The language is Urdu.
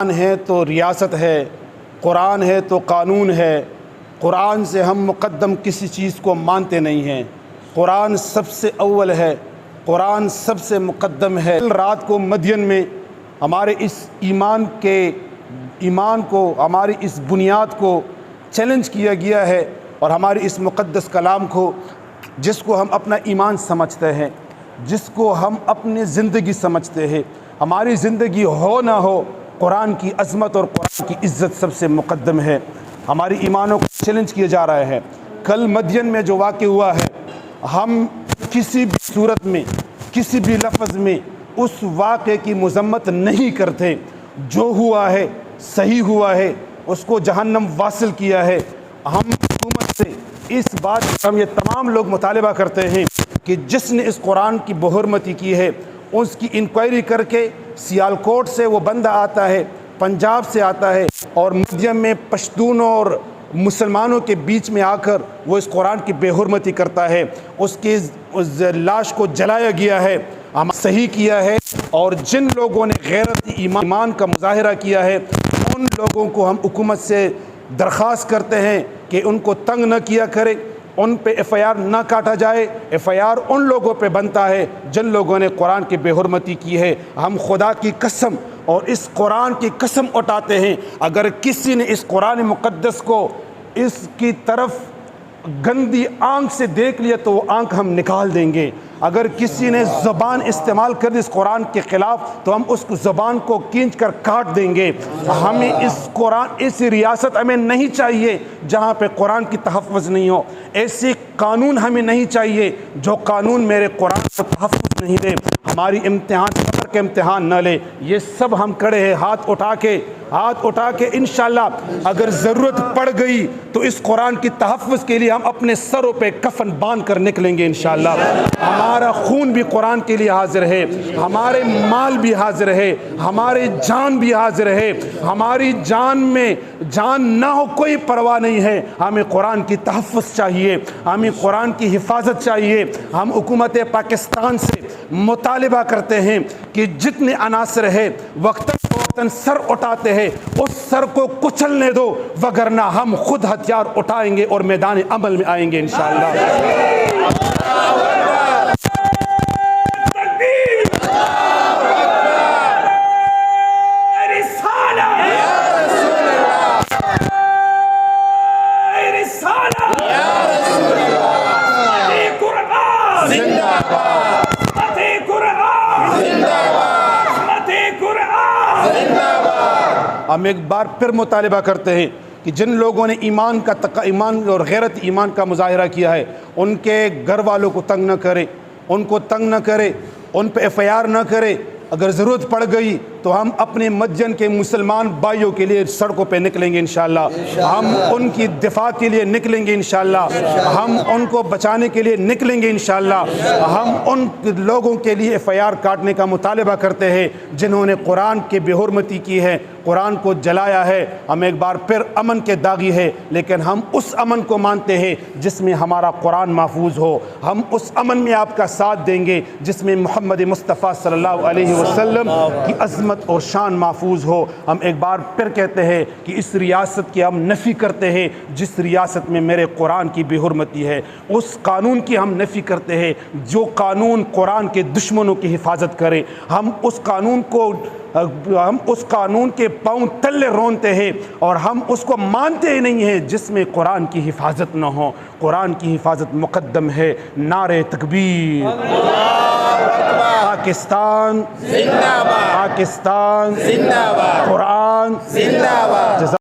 قرآن ہے تو ریاست ہے، قرآن ہے تو قانون ہے، قرآن سے ہم مقدم کسی چیز کو مانتے نہیں ہیں۔ قرآن سب سے اول ہے، قرآن سب سے مقدم ہے۔ رات کو مدین میں ہمارے اس ایمان کو ہماری اس بنیاد کو چیلنج کیا گیا ہے، اور ہماری اس مقدس کلام کو جس کو ہم اپنا ایمان سمجھتے ہیں، جس کو ہم اپنی زندگی سمجھتے ہیں، ہماری زندگی ہو نہ ہو، قرآن کی عظمت اور قرآن کی عزت سب سے مقدم ہے۔ ہماری ایمانوں کو چیلنج کیا جا رہا ہے۔ کل مدین میں جو واقع ہوا ہے، ہم کسی بھی صورت میں، کسی بھی لفظ میں اس واقعے کی مذمت نہیں کرتے۔ جو ہوا ہے صحیح ہوا ہے، اس کو جہنم واصل کیا ہے۔ ہم حکومت سے اس بات کا ہم یہ تمام لوگ مطالبہ کرتے ہیں کہ جس نے اس قرآن کی بحرمتی کی ہے، اس کی انکوائری کر کے سیالکوٹ سے وہ بندہ آتا ہے، پنجاب سے آتا ہے، اور مدین میں پشتونوں اور مسلمانوں کے بیچ میں آ کر وہ اس قرآن کی بے حرمتی کرتا ہے۔ اس کی لاش کو جلایا گیا ہے، ہم صحیح کیا ہے، اور جن لوگوں نے غیرت ایمان کا مظاہرہ کیا ہے، ان لوگوں کو ہم حکومت سے درخواست کرتے ہیں کہ ان کو تنگ نہ کیا کرے، ان پہ ایف آئی آر نہ کاٹا جائے۔ ایف آئی آر ان لوگوں پہ بنتا ہے جن لوگوں نے قرآن کی بے حرمتی کی ہے۔ ہم خدا کی قسم اور اس قرآن کی قسم اٹھاتے ہیں، اگر کسی نے اس قرآن مقدس کو اس کی طرف گندی آنکھ سے دیکھ لیا تو وہ آنکھ ہم نکال دیں گے۔ اگر کسی نے زبان استعمال کر دی اس قرآن کے خلاف تو ہم اس زبان کو کھینچ کر کاٹ دیں گے۔ ہمیں اس ریاست ہمیں نہیں چاہیے جہاں پہ قرآن کی تحفظ نہیں ہو۔ ایسے قانون ہمیں نہیں چاہیے جو قانون میرے قرآن کو تحفظ نہیں دے، ہماری قبر کے امتحان نہ لے۔ یہ سب ہم کھڑے ہیں ہاتھ اٹھا کے انشاءاللہ اگر ضرورت پڑ گئی تو اس قرآن کی تحفظ کے لیے ہم اپنے سروں پہ کفن باندھ کر نکلیں گے انشاءاللہ۔ ہمارا خون بھی قرآن کے لیے حاضر ہے، ہمارے مال بھی حاضر ہے، ہمارے جان بھی حاضر ہے۔ ہماری جان میں جان نہ ہو کوئی پرواہ نہیں ہے، ہمیں قرآن کی تحفظ چاہیے، ہمیں قرآن کی حفاظت چاہیے۔ ہم حکومت پاکستان سے مطالبہ کرتے ہیں کہ جتنے عناصر ہے وقتاً فوقتاً سر اٹھاتے ہیں، اس سر کو کچلنے دو، وگرنہ ہم خود ہتھیار اٹھائیں گے اور میدان عمل میں آئیں گے انشاءاللہ۔ ہم ایک بار پھر مطالبہ کرتے ہیں کہ جن لوگوں نے ایمان اور غیرت ایمان کا مظاہرہ کیا ہے، ان کے گھر والوں کو تنگ نہ کرے، ان پہ ایف آئی آر نہ کرے۔ اگر ضرورت پڑ گئی تو ہم اپنے مدین کے مسلمان بھائیوں کے لیے سڑکوں پہ نکلیں گے انشاءاللہ۔ ہم ان کی دفاع کے لیے نکلیں گے انشاءاللہ، ہم ان کو بچانے کے لیے نکلیں گے انشاءاللہ۔ ہم ان لوگوں کے لیے ایف آئی آر کاٹنے کا مطالبہ کرتے ہیں جنہوں نے قرآن کی بے حرمتی کی ہے، قرآن کو جلایا ہے۔ ہم ایک بار پھر امن کے داغی ہے، لیکن ہم اس امن کو مانتے ہیں جس میں ہمارا قرآن محفوظ ہو۔ ہم اس امن میں آپ کا ساتھ دیں گے جس میں محمد مصطفیٰ صلی اللہ علیہ وسلم کی عظمت اور شان محفوظ ہو۔ ہم ایک بار پھر کہتے ہیں کہ اس ریاست کی ہم نفی کرتے ہیں جس ریاست میں میرے قرآن کی بے حرمتی ہے، اس قانون کی ہم نفی کرتے ہیں جو قانون قرآن کے دشمنوں کی حفاظت کرے۔ ہم اس قانون کے پاؤں تلے رونتے ہیں، اور ہم اس کو مانتے ہی نہیں ہیں جس میں قرآن کی حفاظت نہ ہو۔ قرآن کی حفاظت مقدم ہے۔ نعرہ تکبیر، پاکستان زندہ باد، پاکستان زندہ باد، قرآن زندہ باد۔